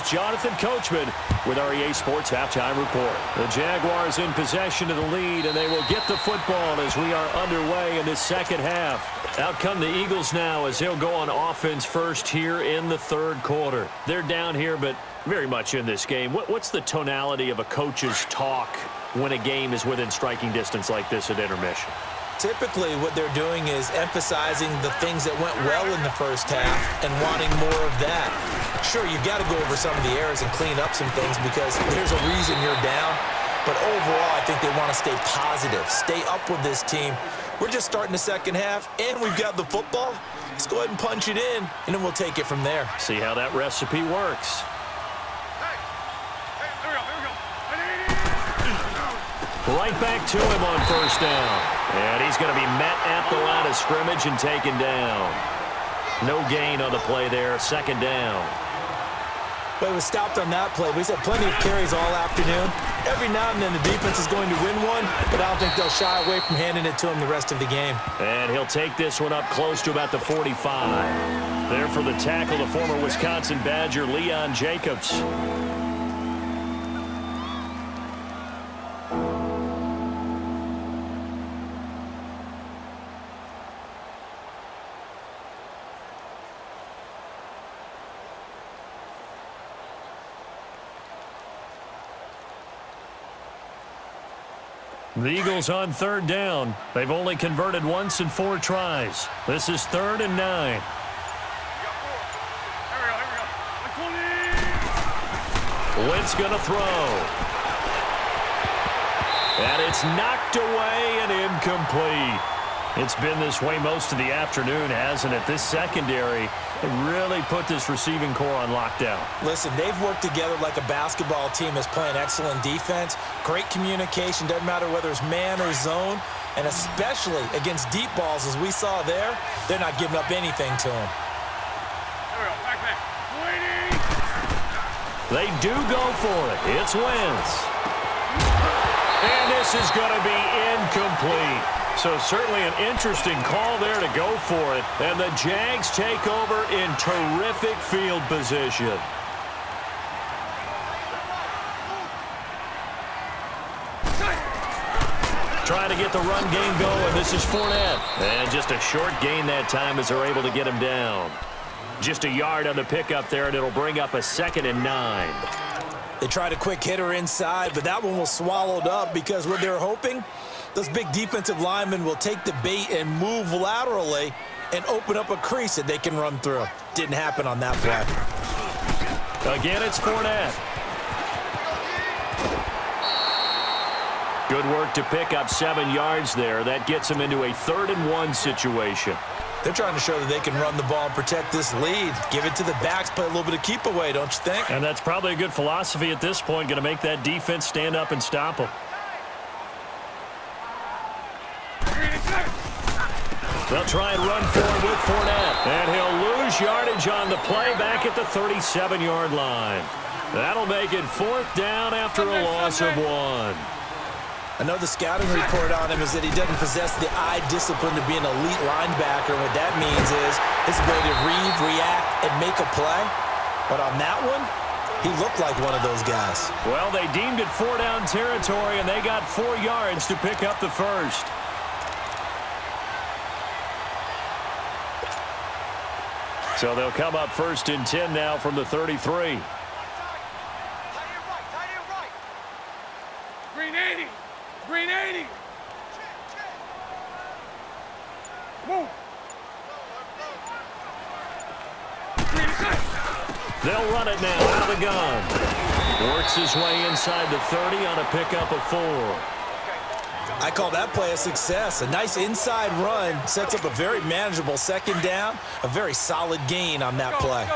Jonathan Coachman with our EA Sports Halftime Report. The Jaguars in possession of the lead, and they will get the football as we are underway in this second half. Out come the Eagles now as they'll go on offense first here in the third quarter. They're down here, but very much in this game. What's the tonality of a coach's talk when a game is within striking distance like this at intermission? Typically, what they're doing is emphasizing the things that went well in the first half and wanting more of that. Sure, you've got to go over some of the errors and clean up some things because there's a reason you're down. But overall, I think they want to stay positive, stay up with this team. We're just starting the second half, and we've got the football. Let's go ahead and punch it in, and then we'll take it from there. See how that recipe works. Right back to him on first down. And he's going to be met at the line of scrimmage and taken down. No gain on the play there. Second down. But it was stopped on that play. He's had plenty of carries all afternoon. Every now and then the defense is going to win one, but I don't think they'll shy away from handing it to him the rest of the game. And he'll take this one up close to about the 45. There for the tackle, the former Wisconsin Badger, Leon Jacobs. The Eagles on third down. They've only converted once in 4 tries. This is 3rd and 9. Wentz going to throw. And it's knocked away and incomplete. It's been this way most of the afternoon, hasn't it? This secondary really put this receiving core on lockdown. Listen, they've worked together like a basketball team that's playing excellent defense. Great communication. Doesn't matter whether it's man or zone. And especially against deep balls, as we saw there, they're not giving up anything to them. They do go for it. It's Wentz. And this is going to be incomplete. So certainly an interesting call there to go for it. And the Jags take over in terrific field position. Trying to get the run game going. This is Fournette. And just a short gain that time as they're able to get him down. Just a yard on the pickup there, and it'll bring up a 2nd and 9. They tried a quick hitter inside, but that one was swallowed up because what they're hoping, those big defensive linemen will take the bait and move laterally and open up a crease that they can run through. Didn't happen on that play. Again, it's Fournette. Good work to pick up 7 yards there. That gets them into a 3rd and 1 situation. They're trying to show that they can run the ball and protect this lead. Give it to the backs, play a little bit of keep away, don't you think? And that's probably a good philosophy at this point, going to make that defense stand up and stop them. They'll try and run forward with Fournette. And he'll lose yardage on the play back at the 37-yard line. That'll make it 4th down after a loss of 1. I know the scouting report on him is that he doesn't possess the eye discipline to be an elite linebacker. What that means is his ability to read, react, and make a play. But on that one, he looked like one of those guys. Well, they deemed it 4-down territory, and they got 4 yards to pick up the first. So they'll come up 1st and 10 now from the 33. Green 80. Green 80. Move. They'll run it now out of the gun. Works his way inside the 30 on a pickup of 4. I call that play a success. A nice inside run sets up a very manageable 2nd down. A very solid gain on that play.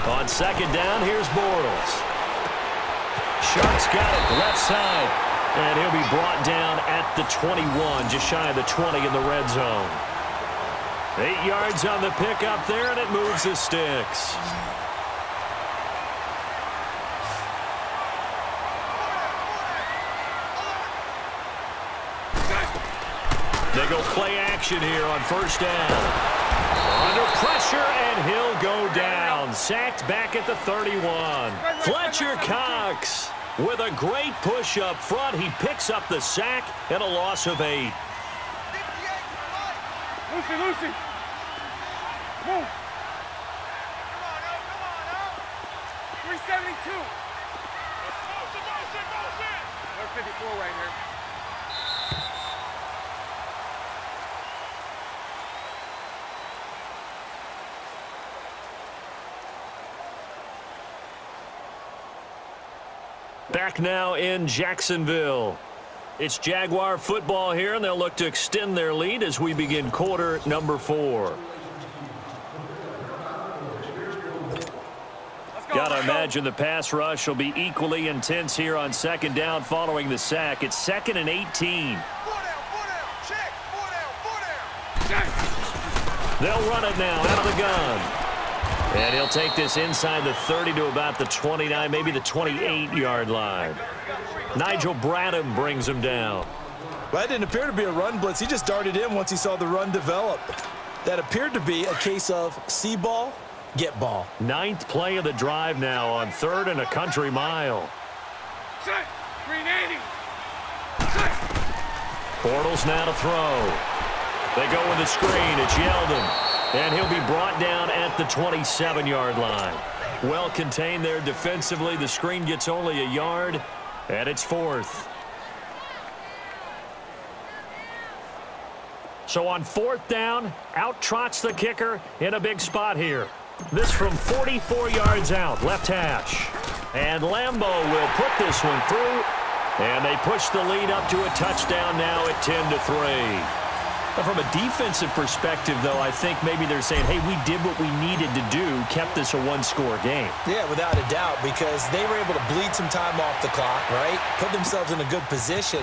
On 2nd down, here's Bortles. Sharks got it left side. And he'll be brought down at the 21, just shy of the 20 in the red zone. 8 yards on the pickup there, and it moves the sticks. They go play action. action here on first down. Under pressure, and he'll go down. Sacked back at the 31. Fletcher Cox with a great push up front. He picks up the sack and a loss of 8. Lucy. Move. 372. 154 right here. Back now in Jacksonville. It's Jaguar football here, and they'll look to extend their lead as we begin quarter number 4. Gotta imagine the pass rush will be equally intense here on second down following the sack. It's 2nd and 18. They'll run it now out of the gun. And he'll take this inside the 30 to about the 29, maybe the 28-yard line. Nigel Bradham brings him down. Well, that didn't appear to be a run blitz. He just darted in once he saw the run develop. That appeared to be a case of see ball, get ball. 9th play of the drive now on 3rd and a country mile. Set. Green 80. Set. Bortles now to throw. They go with the screen. It's Yeldon. And he'll be brought down at the 27-yard line. Well contained there defensively. The screen gets only a yard, and it's 4th. So on 4th down, out trots the kicker in a big spot here. This from 44 yards out, left hash. And Lambeau will put this one through, and they push the lead up to a touchdown now at 10-3. From a defensive perspective, though, I think maybe they're saying, hey, we did what we needed to do, kept this a one-score game. Yeah, without a doubt, because they were able to bleed some time off the clock, right? Put themselves in a good position,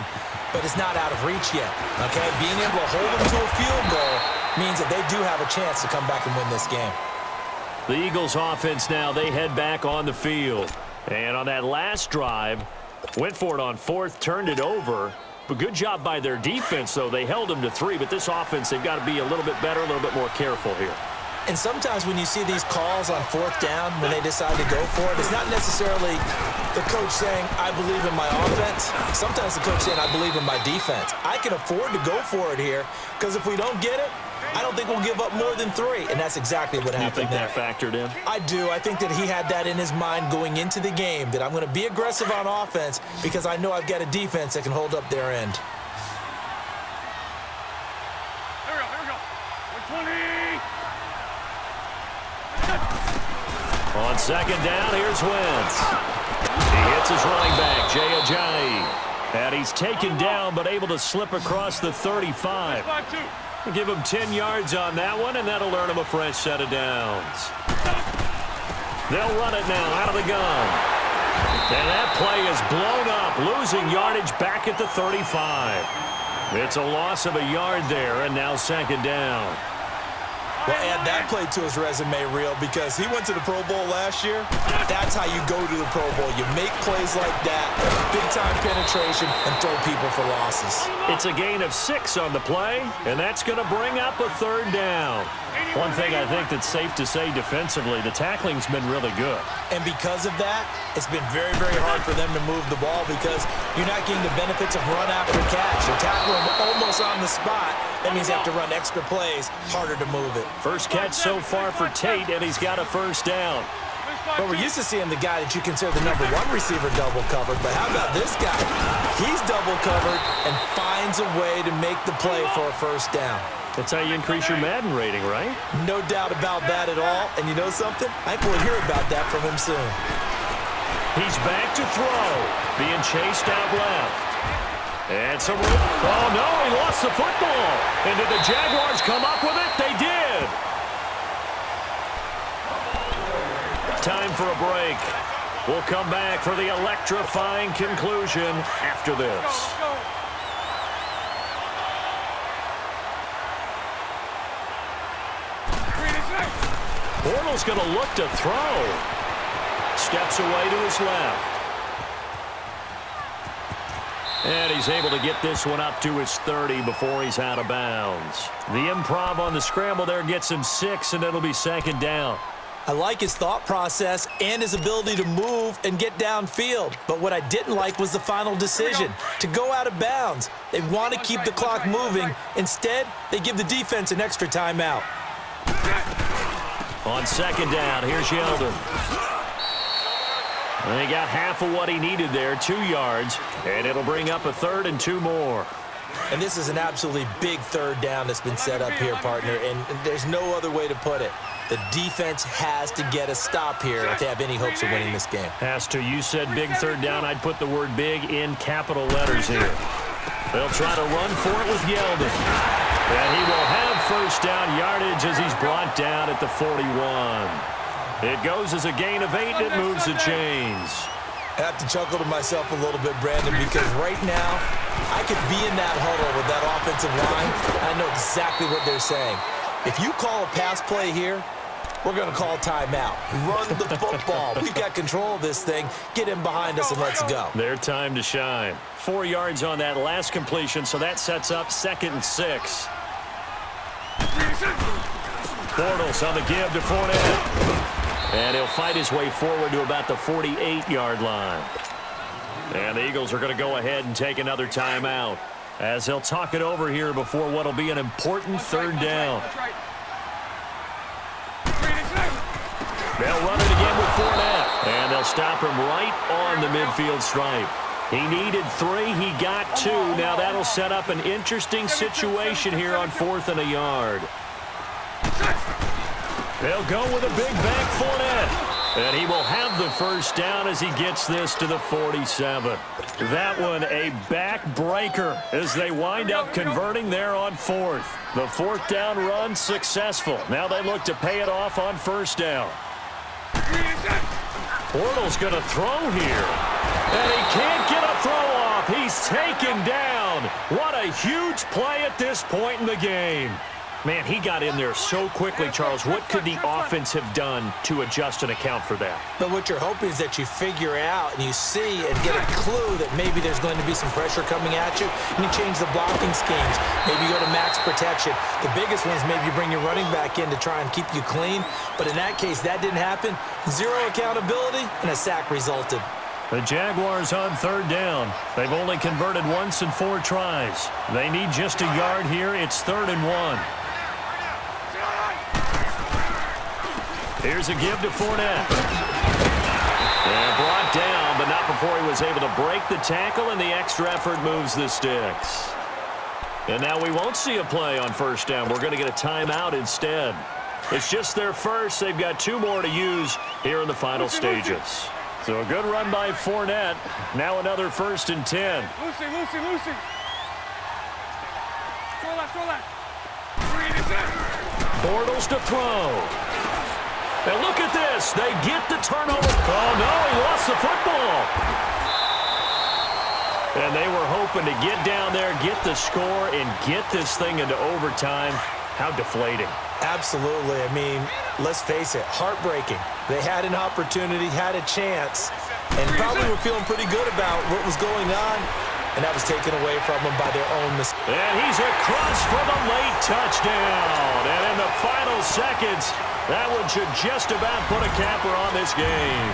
but it's not out of reach yet, okay? Being able to hold them to a field goal means that they do have a chance to come back and win this game. The Eagles offense now, they head back on the field. And on that last drive, went for it on 4th, turned it over. But good job by their defense, though. They held them to 3, but this offense, they've got to be a little bit better, a little bit more careful here. And sometimes when you see these calls on 4th down, when they decide to go for it, it's not necessarily the coach saying, I believe in my offense. Sometimes the coach saying, I believe in my defense. I can afford to go for it here, because if we don't get it, I don't think we'll give up more than 3, and that's exactly what happened there. You think that factored in? I do. I think that he had that in his mind going into the game, that I'm going to be aggressive on offense because I know I've got a defense that can hold up their end. Here we go. 120. On 2nd down, here's Wentz. He hits his running back, Jay Ajayi. And he's taken down but able to slip across the 35. Give him 10 yards on that one, and that'll earn him a fresh set of downs. They'll run it now out of the gun. And that play is blown up, losing yardage back at the 35. It's a loss of a yard there, and now 2nd down. Well, add that play to his resume reel because he went to the Pro Bowl last year. That's how you go to the Pro Bowl. You make plays like that, big-time penetration, and throw people for losses. It's a gain of 6 on the play, and that's going to bring up a 3rd down. One thing I think that's safe to say defensively, the tackling's been really good. And because of that, it's been very, very hard for them to move the ball because you're not getting the benefits of run after catch. You're tackling almost on the spot. That means you have to run extra plays, harder to move it. First catch so far for Tate, and he's got a 1st down. But we're used to seeing the guy that you consider the #1 receiver double covered. But how about this guy? He's double covered and finds a way to make the play for a 1st down. That's how you increase your Madden rating, right? No doubt about that at all. And you know something? I think we'll hear about that from him soon. He's back to throw, being chased out left. And some room. Oh, no, he lost the football. And did the Jaguars come up with it? They did. Time for a break. We'll come back for the electrifying conclusion after this. Bortles going to look to throw. Steps away to his left. And he's able to get this one up to his 30 before he's out of bounds. The improv on the scramble there gets him 6, and it'll be second down. I like his thought process and his ability to move and get downfield. But what I didn't like was the final decision, to go out of bounds. They want to keep the clock moving. Instead, they give the defense an extra timeout. On second down, here's Yeldon. And he got half of what he needed there, 2 yards, and it'll bring up a 3rd and 2 more. And this is an absolutely big third down that's been set up here, partner, and there's no other way to put it. The defense has to get a stop here if they have any hopes of winning this game. Has to. You said big third down. I'd put the word big in capital letters here. They'll try to run for it with Yeldon. And he will have first down yardage as he's brought down at the 41. It goes as a gain of 8, and it moves the chains. I have to chuckle to myself a little bit, Brandon, because right now I could be in that huddle with that offensive line. I know exactly what they're saying. If you call a pass play here, we're going to call timeout. Run the football. We've got control of this thing. Get him behind us and let's go. Their time to shine. 4 yards on that last completion, so that sets up 2nd and 6. Bortles on the give to Fournette. And he'll fight his way forward to about the 48-yard line. And the Eagles are going to go ahead and take another timeout as they'll talk it over here before what will be an important third down. They'll run it again with Fournette. And they'll stop him right on the midfield stripe. He needed 3. He got 2. Now that'll set up an interesting situation here on 4th and a yard. They'll go with a big back Fournette. And he will have the first down as he gets this to the 47. That one a backbreaker as they wind up converting there on 4th. The 4th down run successful. Now they look to pay it off on first down. Bortles going to throw here. And he can't get a throw off. He's taken down. What a huge play at this point in the game. Man, he got in there so quickly, Charles. What could the offense have done to adjust and account for that? But what you're hoping is that you figure out and you see and get a clue that maybe there's going to be some pressure coming at you, and you change the blocking schemes. Maybe you go to max protection. The biggest one is maybe you bring your running back in to try and keep you clean. But in that case, that didn't happen. 0 accountability, and a sack resulted. The Jaguars on third down. They've only converted once in 4 tries. They need just a yard here. It's 3rd and 1. Here's a give to Fournette. And brought down, but not before he was able to break the tackle, and the extra effort moves the sticks. And now we won't see a play on first down. We're going to get a timeout instead. It's just their first. They've got 2 more to use here in the final stages. So a good run by Fournette. Now another 1st and 10. Lucy. Throw that. Bortles to throw. And look at this. They get the turnover. Oh, no, he lost the football. And they were hoping to get down there, get the score, and get this thing into overtime. How deflating. Absolutely. I mean, let's face it, heartbreaking. They had an opportunity, had a chance, and probably were feeling pretty good about what was going on, and that was taken away from them by their own mistake. And he's across for the late touchdown. And in the final seconds, that one should just about put a capper on this game.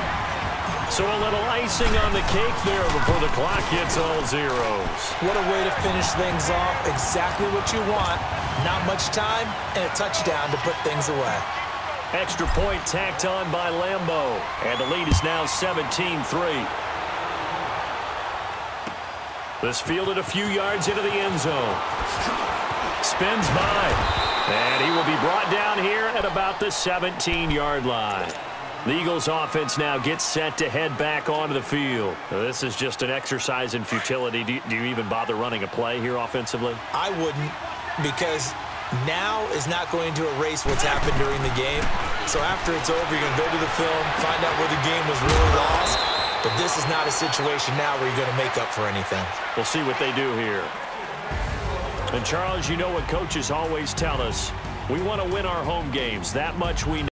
So a little icing on the cake there before the clock hits all zeros. What a way to finish things off. Exactly what you want. Not much time and a touchdown to put things away. Extra point tacked on by Lambeau. And the lead is now 17-3. This fielded a few yards into the end zone. Spins by. And he will be brought down here at about the 17-yard line. The Eagles offense now gets set to head back onto the field. This is just an exercise in futility. Do you even bother running a play here offensively? I wouldn't, because now is not going to erase what's happened during the game. So after it's over, you're going to go to the film, find out where the game was really lost. But this is not a situation now where you're going to make up for anything. We'll see what they do here. And Charles, you know what coaches always tell us. We want to win our home games. That much we know.